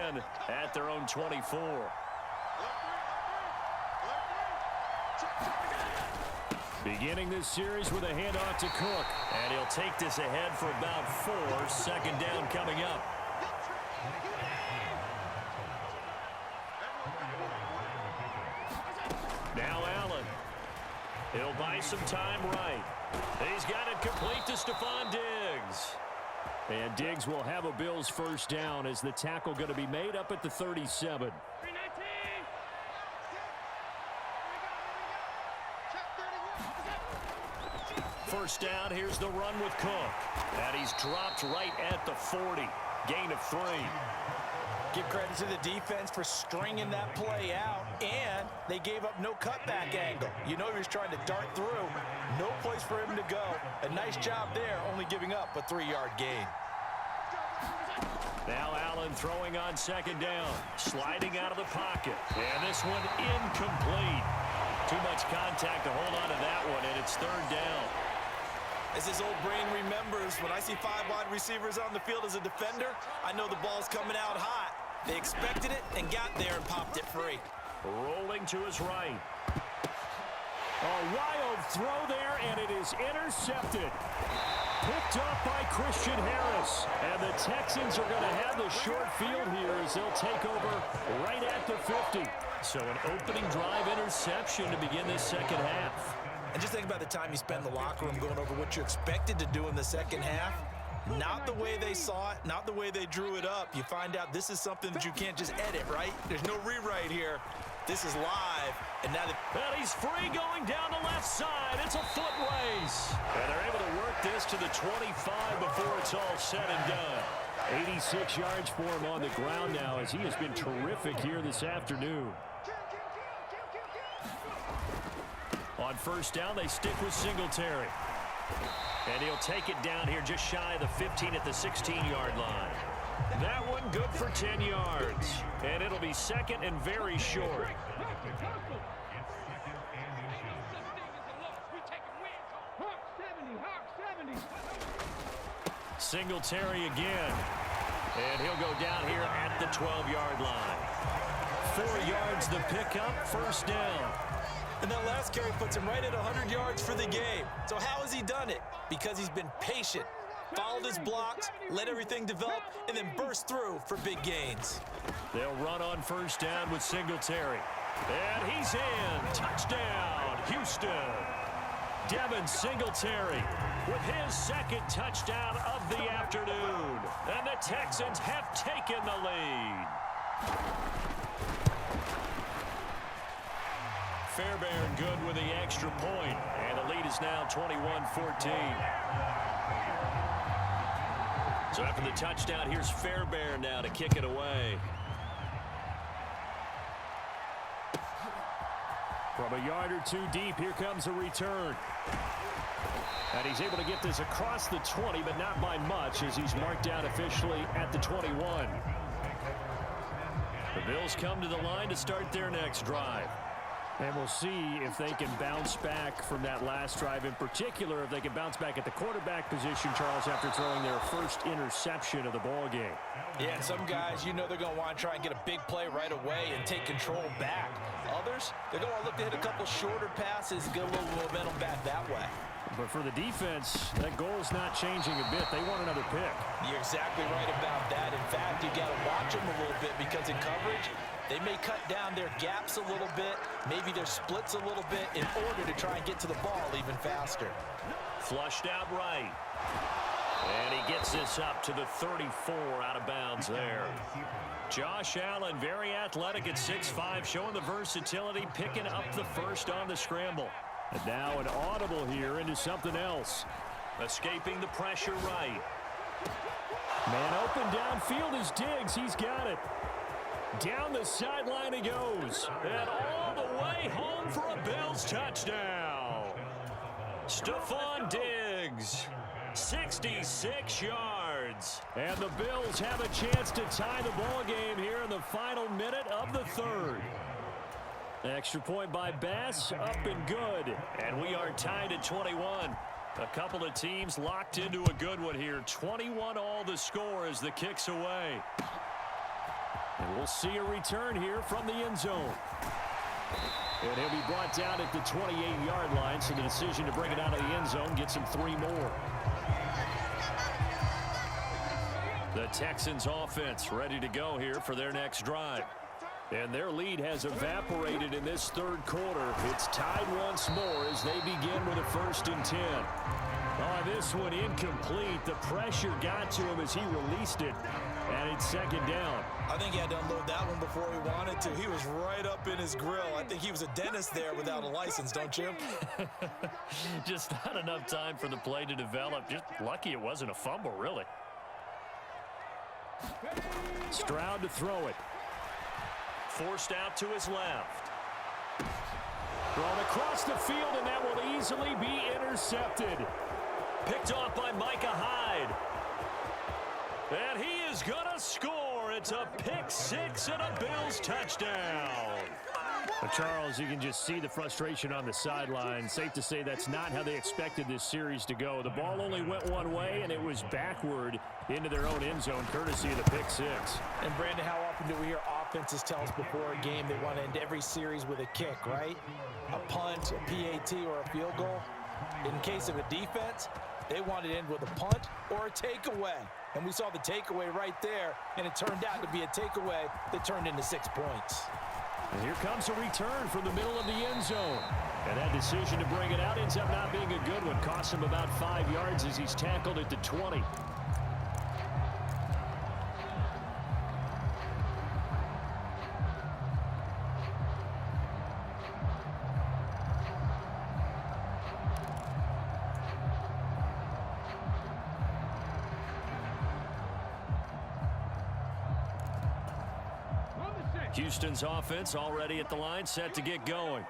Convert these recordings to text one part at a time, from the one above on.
again at their own 24. Beginning this series with a handoff to Cook. And he'll take this ahead for about 4. Second down coming up. Now Allen. He'll buy some time right. He's got it complete to Stephon Diggs. And Diggs will have a Bills first down as the tackle going to be made up at the 37. First down, here's the run with Cook. And he's dropped right at the 40. Gain of 3. Give credit to the defense for stringing that play out, and they gave up no cutback angle. You know he was trying to dart through. No place for him to go. A nice job there, only giving up a 3-yard gain. Now Allen throwing on second down. Sliding out of the pocket. And this one incomplete. Too much contact to hold on to that one, and it's third down. As his old brain remembers, when I see 5 wide receivers on the field as a defender, I know the ball's coming out hot. They expected it and got there and popped it free. Rolling to his right. A wild throw there, and it is intercepted. Picked off by Christian Harris. And the Texans are going to have the short field here as they'll take over right at the 50. So an opening drive interception to begin this second half. And just think about the time you spend in the locker room going over what you expected to do in the second half. Not the way they saw it, not the way they drew it up. You find out this is something that you can't just edit, right? There's no rewrite here. This is live. And now and he's free going down the left side. It's a foot race. And they're able to work this to the 25 before it's all said and done. 86 yards for him on the ground now as he has been terrific here this afternoon. On first down, they stick with Singletary. And he'll take it down here just shy of the 15 at the 16-yard line. That one good for 10 yards. And it'll be second and very short. Singletary again. And he'll go down here at the 12-yard line. 4 yards the pickup, first down. And that last carry puts him right at 100 yards for the game. So how has he done it? Because he's been patient, followed his blocks, let everything develop, and then burst through for big gains. They'll run on first down with Singletary. And he's in. Touchdown, Houston. Devin Singletary with his second touchdown of the afternoon. And the Texans have taken the lead. Fairbairn good with the extra point, and the lead is now 21-14. So after the touchdown, here's Fairbairn now to kick it away. From a yard or two deep, here comes a return. And he's able to get this across the 20, but not by much as he's marked down officially at the 21. The Bills come to the line to start their next drive. And we'll see if they can bounce back from that last drive. In particular, if they can bounce back at the quarterback position, Charles, after throwing their first interception of the ball game. Yeah, and some guys, you know they're going to want to try and get a big play right away and take control back. Others, they're going to look to hit a couple shorter passes, get a little momentum back that way. But for the defense, that goal's not changing a bit. They want another pick. You're exactly right about that. In fact, you got to watch them a little bit because in coverage, they may cut down their gaps a little bit, maybe their splits a little bit in order to try and get to the ball even faster. Flushed out right. And he gets this up to the 34 out of bounds there. Josh Allen, very athletic at 6'5", showing the versatility, picking up the first on the scramble. And now an audible here into something else. Escaping the pressure right. Man open downfield is Diggs. He's got it. Down the sideline he goes. And all the way home for a Bills touchdown. Stephon Diggs, 66 yards. And the Bills have a chance to tie the ball game here in the final minute of the third. Extra point by Bass, up and good. And we are tied at 21. A couple of teams locked into a good one here. 21 all the score as the kick's away. And we'll see a return here from the end zone. And he'll be brought down at the 28-yard line, so the decision to bring it out of the end zone gets him 3 more. The Texans offense ready to go here for their next drive. And their lead has evaporated in this third quarter. It's tied once more as they begin with a 1st and 10. Oh, this one incomplete. The pressure got to him as he released it. And it's 2nd down. I think he had to unload that one before he wanted to. He was right up in his grill. I think he was a dentist there without a license, don't you? Just not enough time for the play to develop. Just lucky it wasn't a fumble, really. Stroud to throw it. Forced out to his left. Thrown across the field, and that will easily be intercepted. Picked off by Micah Hyde. And he is going to score. It's a pick 6 and a Bills touchdown. But Charles, you can just see the frustration on the sideline. Safe to say that's not how they expected this series to go. The ball only went one way, and it was backward into their own end zone, courtesy of the pick 6. And, Brandon, how often do we hear offenses tell us before a game they want to end every series with a kick, right? A punt, a PAT, or a field goal. In case of a defense, they want to end with a punt or a takeaway. And we saw the takeaway right there, and it turned out to be a takeaway that turned into 6 points. And here comes a return from the middle of the end zone. And that decision to bring it out ends up not being a good one. Costs him about 5 yards as he's tackled at the 20. Houston's offense already at the line, set to get going.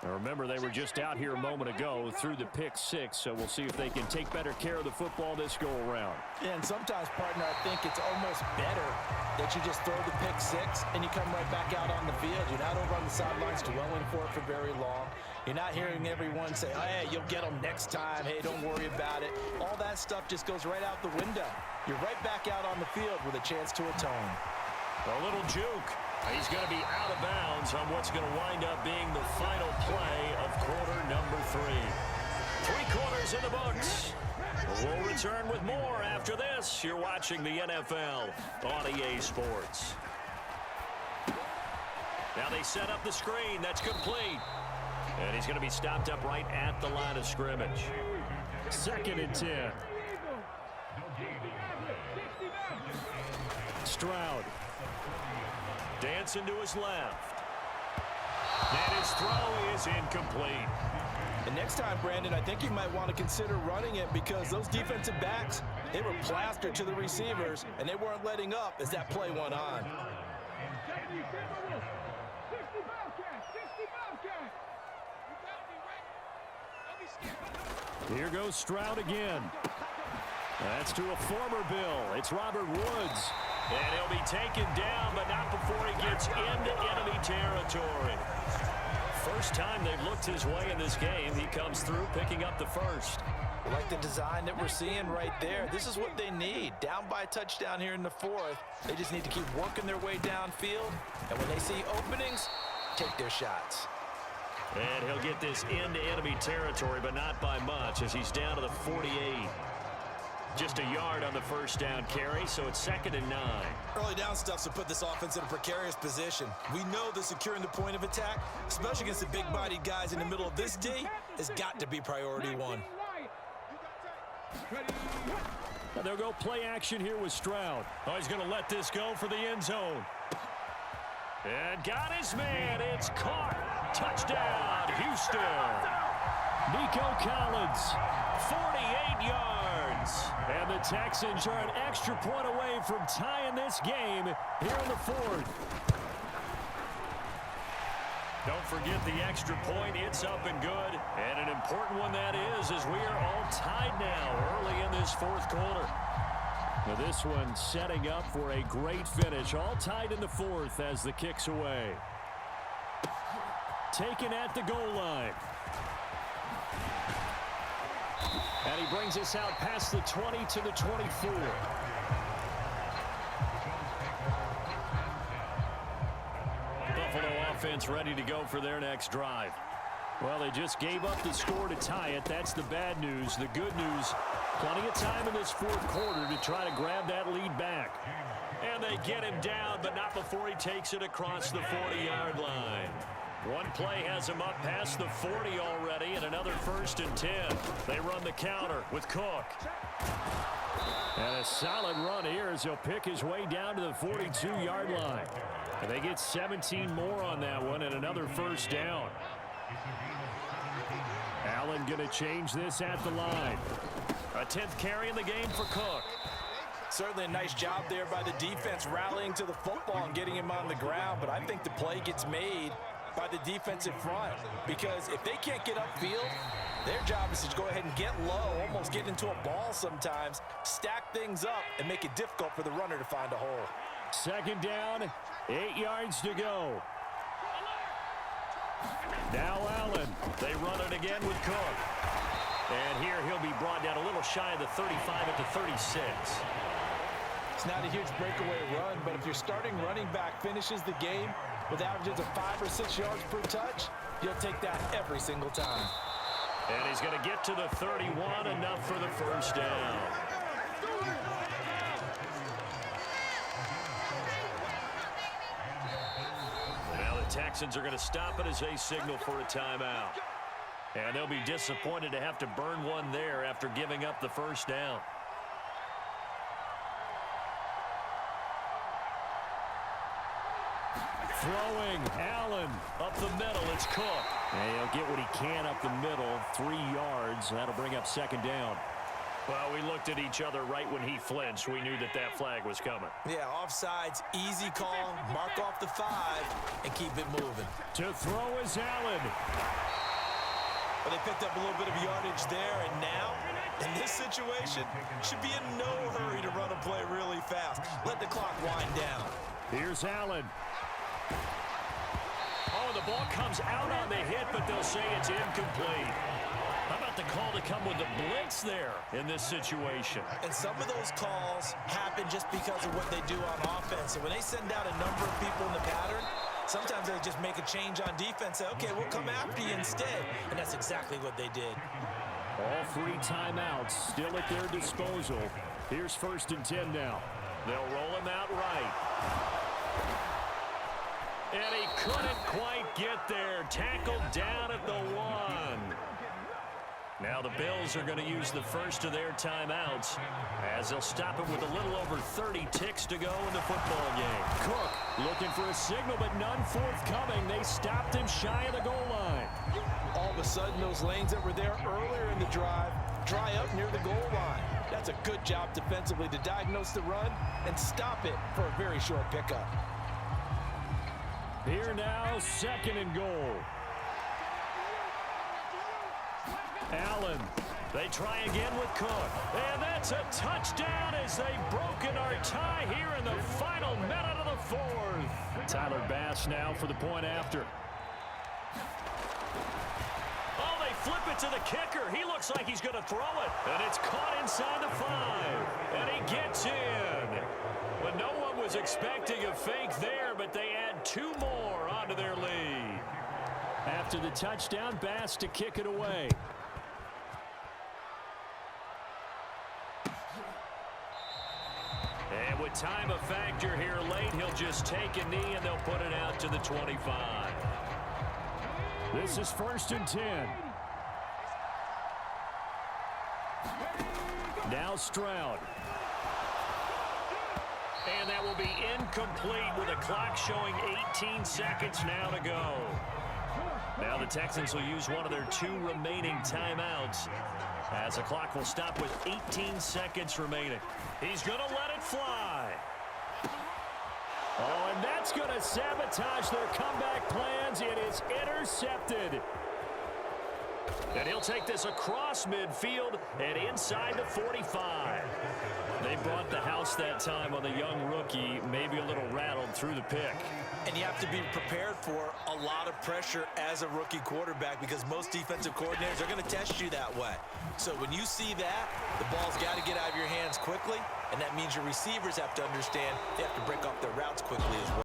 Now remember, they were just out here a moment ago through the pick 6, so we'll see if they can take better care of the football this go-around. Yeah, and sometimes, partner, I think it's almost better that you just throw the pick 6 and you come right back out on the field. You're not over on the sidelines dwelling for it for very long. You're not hearing everyone say, oh, hey, you'll get them next time. Hey, don't worry about it. All that stuff just goes right out the window. You're right back out on the field with a chance to atone. A little juke. He's going to be out of bounds on what's going to wind up being the final play of quarter number 3. 3 quarters in the books. We'll return with more after this. You're watching the NFL on EA Sports. Now they set up the screen. That's complete. And he's going to be stopped up right at the line of scrimmage. 2nd and 10. Stroud. Dancing to his left. And his throw is incomplete. And next time, Brandon, I think you might want to consider running it because those defensive backs, they were plastered to the receivers, and they weren't letting up as that play went on. Here goes Stroud again. That's to a former Bill. It's Robert Woods. And he'll be taken down, but not before he gets into enemy territory. First time they've looked his way in this game. He comes through picking up the first. I like the design that we're seeing right there. This is what they need. Down by a touchdown here in the 4th. They just need to keep working their way downfield. And when they see openings, take their shots. And he'll get this into enemy territory, but not by much as he's down to the 48. Just a yard on the first down carry, so it's 2nd and 9. Early down stuff to put this offense in a precarious position. We know that securing the point of attack, especially against the big-bodied guys in the middle of this D, has got to be priority 1. And they'll go play action here with Stroud. Oh, he's going to let this go for the end zone. And got his man. It's caught. Touchdown, Houston. Nico Collins, 48 yards. And the Texans are an extra point away from tying this game here in the 4th. Don't forget the extra point. It's up and good. And an important one that is, as we are all tied now early in this 4th quarter. Now this one setting up for a great finish. All tied in the 4th as the kick's away. Taken at the goal line. And he brings us out past the 20 to the 24. offense ready to go for their next drive. Well, they just gave up the score to tie it. That's the bad news. The good news, plenty of time in this fourth quarter to try to grab that lead back. And they get him down, but not before he takes it across the 40-yard line. One play has him up past the 40 already, and another 1st and 10. They run the counter with Cook. And a solid run here as he'll pick his way down to the 42-yard line. And they get 17 more on that one and another 1st down. Allen going to change this at the line. A 10th carry in the game for Cook. Certainly a nice job there by the defense rallying to the football and getting him on the ground, but I think the play gets made by the defensive front because if they can't get upfield, their job is to go ahead and get low, almost get into a ball sometimes, stack things up, and make it difficult for the runner to find a hole. 2nd down, 8 yards to go. Now Allen. They run it again with Cook. And here he'll be brought down a little shy of the 35 at the 36. It's not a huge breakaway run, but if your starting running back finishes the game with averages of 5 or 6 yards per touch, you'll take that every single time. And he's going to get to the 31, enough for the 1st down. Now the Texans are going to stop it as they signal for a timeout. And they'll be disappointed to have to burn one there after giving up the 1st down. Throwing, Allen, up the middle, it's Cook. And he'll get what he can up the middle, 3 yards. That'll bring up 2nd down. Well, we looked at each other right when he flinched. We knew that that flag was coming. Yeah, offsides, easy call, mark off the 5, and keep it moving. To throw is Allen. Well, they picked up a little bit of yardage there, and now, in this situation, should be in no hurry to run a play really fast. Let the clock wind down. Here's Allen. Oh, the ball comes out on the hit, but they'll say it's incomplete. How about the call to come with the blitz there in this situation? And some of those calls happen just because of what they do on offense. And when they send out a number of people in the pattern, sometimes they just make a change on defense. Say, okay, we'll come after you instead. And that's exactly what they did. All 3 timeouts still at their disposal. Here's 1st and 10 now. They'll roll him out right. And he couldn't quite get there. Tackled down at the 1. Now the Bills are going to use the first of their timeouts as they'll stop him with a little over 30 ticks to go in the football game. Cook looking for a signal, but none forthcoming. They stopped him shy of the goal line. All of a sudden, those lanes that were there earlier in the drive dry up near the goal line. That's a good job defensively to diagnose the run and stop it for a very short pickup. Here now, 2nd and goal. Allen, they try again with Cook. And that's a touchdown as they've broken our tie here in the final minute of the 4th. Tyler Bass now for the point after. Oh, they flip it to the kicker. He looks like he's going to throw it. And it's caught inside the 5. And he gets in. But no one was expecting a fake there, but they add 2 more onto their lead. After the touchdown, Bass to kick it away. And with time a factor here late, he'll just take a knee and they'll put it out to the 25. This is 1st and 10. Now Stroud. And that will be incomplete with a clock showing 18 seconds now to go. Now the Texans will use one of their 2 remaining timeouts as the clock will stop with 18 seconds remaining. He's going to let it fly. Oh, and that's going to sabotage their comeback plans. It is intercepted. And he'll take this across midfield and inside the 45. They brought the house that time on the young rookie, maybe a little rattled through the pick. And you have to be prepared for a lot of pressure as a rookie quarterback because most defensive coordinators are going to test you that way. So when you see that, the ball's got to get out of your hands quickly, and that means your receivers have to understand they have to break off their routes quickly as well.